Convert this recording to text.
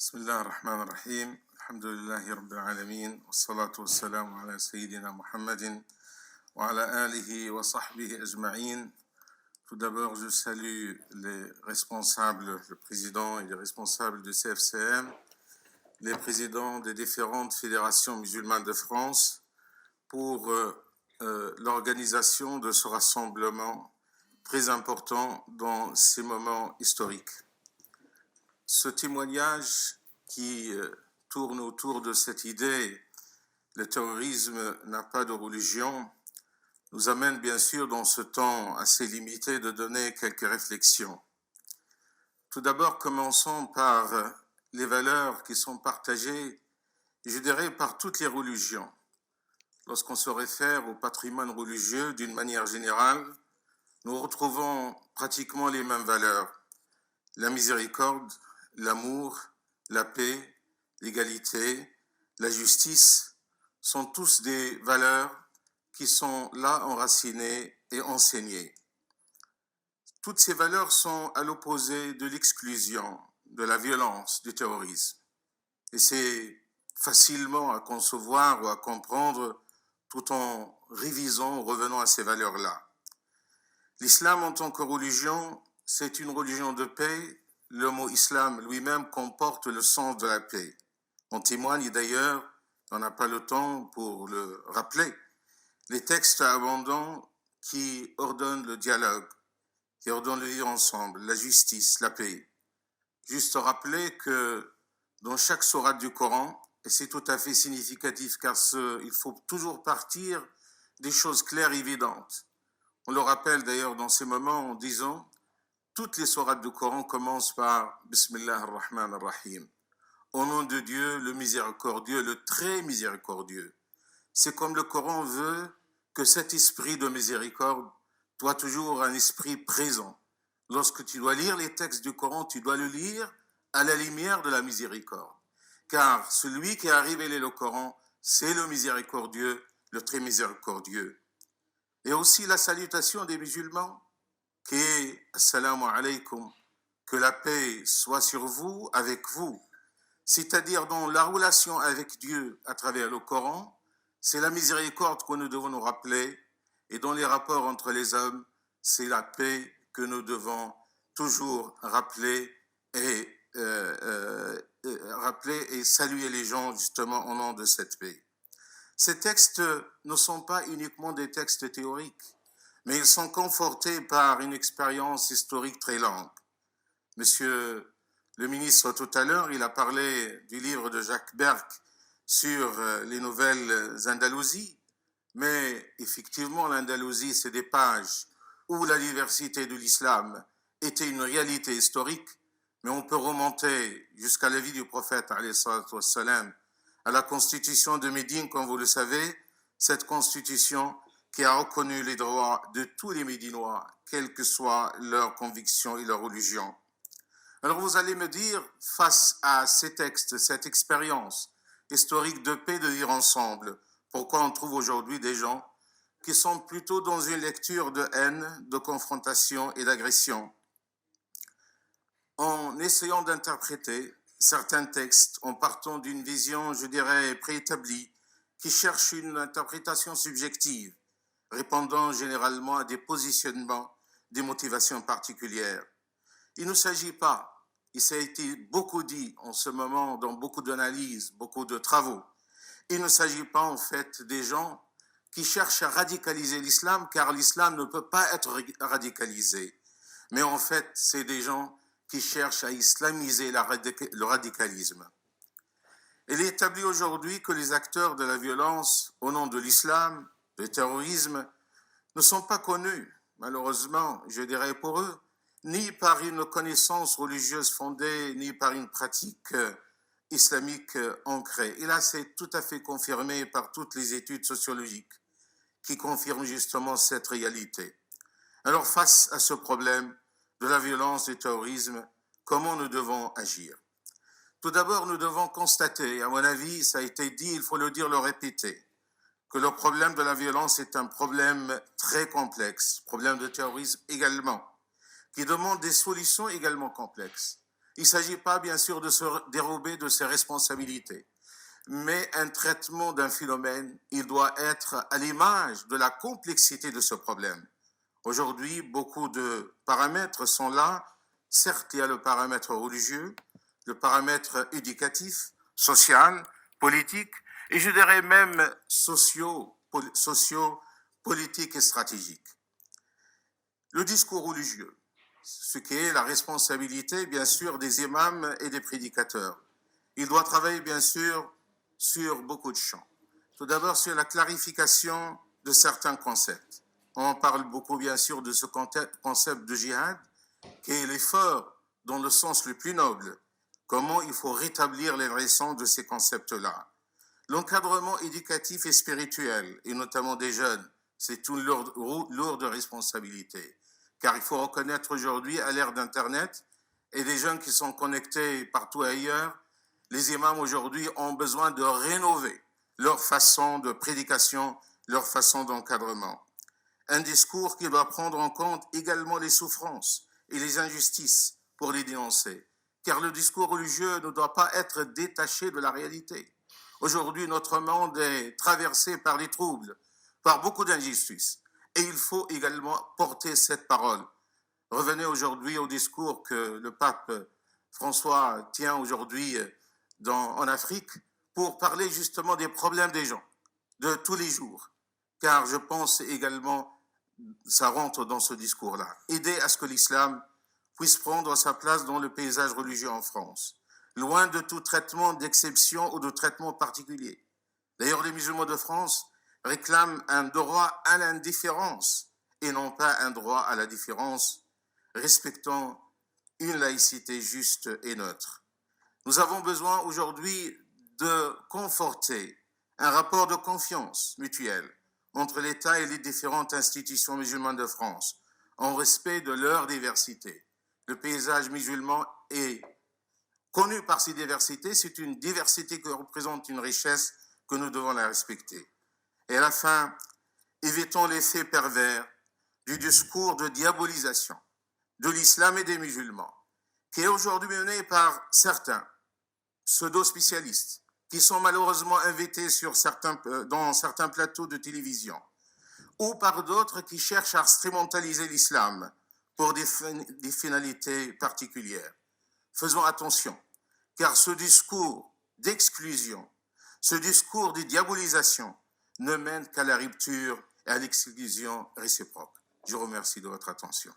بسم الله الرحمن الرحيم الحمد لله رب العالمين والصلاة والسلام على سيدنا محمد وعلى آله وصحبه أجمعين. Tout d'abord, je salue les responsables, le président et les responsables du CFCM, les présidents des différentes fédérations musulmanes de France pour l'organisation de ce rassemblement très important dans ces moments historiques. Ce témoignage qui tourne autour de cette idée, le terrorisme n'a pas de religion, nous amène bien sûr dans ce temps assez limité de donner quelques réflexions. Tout d'abord, commençons par les valeurs qui sont partagées, je dirais, par toutes les religions. Lorsqu'on se réfère au patrimoine religieux d'une manière générale, nous retrouvons pratiquement les mêmes valeurs. La miséricorde, l'amour, la paix, l'égalité, la justice sont tous des valeurs qui sont là enracinées et enseignées. Toutes ces valeurs sont à l'opposé de l'exclusion, de la violence, du terrorisme. Et c'est facilement à concevoir ou à comprendre tout en révisant, revenant à ces valeurs-là. L'islam en tant que religion, c'est une religion de paix. Le mot islam lui-même comporte le sens de la paix. On témoigne d'ailleurs, on n'a pas le temps pour le rappeler, les textes abondants qui ordonnent le dialogue, qui ordonnent le vivre ensemble, la justice, la paix. Juste rappeler que dans chaque sourate du Coran, et c'est tout à fait significatif car il faut toujours partir des choses claires et évidentes. On le rappelle d'ailleurs dans ces moments en disant toutes les sourates du Coran commencent par Bismillah ar-Rahman ar-Rahim. Au nom de Dieu, le miséricordieux, le très miséricordieux. C'est comme le Coran veut que cet esprit de miséricorde soit toujours un esprit présent. Lorsque tu dois lire les textes du Coran, tu dois le lire à la lumière de la miséricorde. Car celui qui a révélé le Coran, c'est le miséricordieux, le très miséricordieux. Et aussi la salutation des musulmans, qui est Assalamu alaykum, que la paix soit sur vous, avec vous. C'est-à-dire dans la relation avec Dieu à travers le Coran, c'est la miséricorde que nous devons nous rappeler, et dans les rapports entre les hommes, c'est la paix que nous devons toujours rappeler et saluer les gens justement au nom de cette paix. Ces textes ne sont pas uniquement des textes théoriques, mais ils sont confortés par une expérience historique très longue. Monsieur le ministre, tout à l'heure, il a parlé du livre de Jacques Berck sur les nouvelles Andalousies, mais effectivement, l'Andalousie, c'est des pages où la diversité de l'islam était une réalité historique, mais on peut remonter jusqu'à la vie du prophète, alayhi salatu wassalam, à la constitution de Médine, comme vous le savez, cette constitution qui a reconnu les droits de tous les Médinois, quelles que soient leurs convictions et leur religion. Alors vous allez me dire, face à ces textes, cette expérience historique de paix, de vivre ensemble, pourquoi on trouve aujourd'hui des gens qui sont plutôt dans une lecture de haine, de confrontation et d'agression. En essayant d'interpréter certains textes, en partant d'une vision, je dirais, préétablie, qui cherche une interprétation subjective, répondant généralement à des positionnements, des motivations particulières. Il ne s'agit pas, et ça a été beaucoup dit en ce moment dans beaucoup d'analyses, beaucoup de travaux, il ne s'agit pas en fait des gens qui cherchent à radicaliser l'islam, car l'islam ne peut pas être radicalisé. Mais en fait, c'est des gens qui cherchent à islamiser le radicalisme. Il est établi aujourd'hui que les acteurs de la violence au nom de l'islam, du terrorisme, ne sont pas connus, malheureusement, je dirais pour eux, ni par une connaissance religieuse fondée, ni par une pratique islamique ancrée. Et là, c'est tout à fait confirmé par toutes les études sociologiques qui confirment justement cette réalité. Alors, face à ce problème de la violence, du terrorisme, comment nous devons agir? Tout d'abord, nous devons constater, à mon avis, ça a été dit, il faut le dire, le répéter, que le problème de la violence est un problème très complexe, problème de terrorisme également, qui demande des solutions également complexes. Il ne s'agit pas, bien sûr, de se dérober de ses responsabilités, mais un traitement d'un phénomène, il doit être à l'image de la complexité de ce problème. Aujourd'hui, beaucoup de paramètres sont là. Certes, il y a le paramètre religieux, le paramètre éducatif, social, politique, et je dirais même socio-politique et stratégique. Le discours religieux, ce qui est la responsabilité, bien sûr, des imams et des prédicateurs. Il doit travailler, bien sûr, sur beaucoup de champs. Tout d'abord, sur la clarification de certains concepts. On parle beaucoup, bien sûr, de ce concept de djihad, qui est l'effort dans le sens le plus noble. Comment il faut rétablir les raisons de ces concepts-là. L'encadrement éducatif et spirituel, et notamment des jeunes, c'est une lourde responsabilité. Car il faut reconnaître aujourd'hui, à l'ère d'Internet, et des jeunes qui sont connectés partout ailleurs, les imams aujourd'hui ont besoin de rénover leur façon de prédication, leur façon d'encadrement. Un discours qui doit prendre en compte également les souffrances et les injustices pour les dénoncer, car le discours religieux ne doit pas être détaché de la réalité. Aujourd'hui, notre monde est traversé par des troubles, par beaucoup d'injustices, et il faut également porter cette parole. Revenez aujourd'hui au discours que le pape François tient aujourd'hui en Afrique pour parler justement des problèmes des gens, de tous les jours, car je pense également ça rentre dans ce discours-là. Aider à ce que l'islam puisse prendre sa place dans le paysage religieux en France, loin de tout traitement d'exception ou de traitement particulier. D'ailleurs, les musulmans de France réclament un droit à l'indifférence et non pas un droit à la différence, respectant une laïcité juste et neutre. Nous avons besoin aujourd'hui de conforter un rapport de confiance mutuelle entre l'État et les différentes institutions musulmanes de France, en respect de leur diversité. Le paysage musulman est connu par ses diversités, c'est une diversité qui représente une richesse que nous devons la respecter. Et à la fin, évitons l'effet pervers du discours de diabolisation de l'islam et des musulmans, qui est aujourd'hui mené par certains pseudo-spécialistes, qui sont malheureusement invités dans certains plateaux de télévision, ou par d'autres qui cherchent à instrumentaliser l'islam pour des finalités particulières. Faisons attention, car ce discours d'exclusion, ce discours de diabolisation ne mène qu'à la rupture et à l'exclusion réciproque. Je vous remercie de votre attention.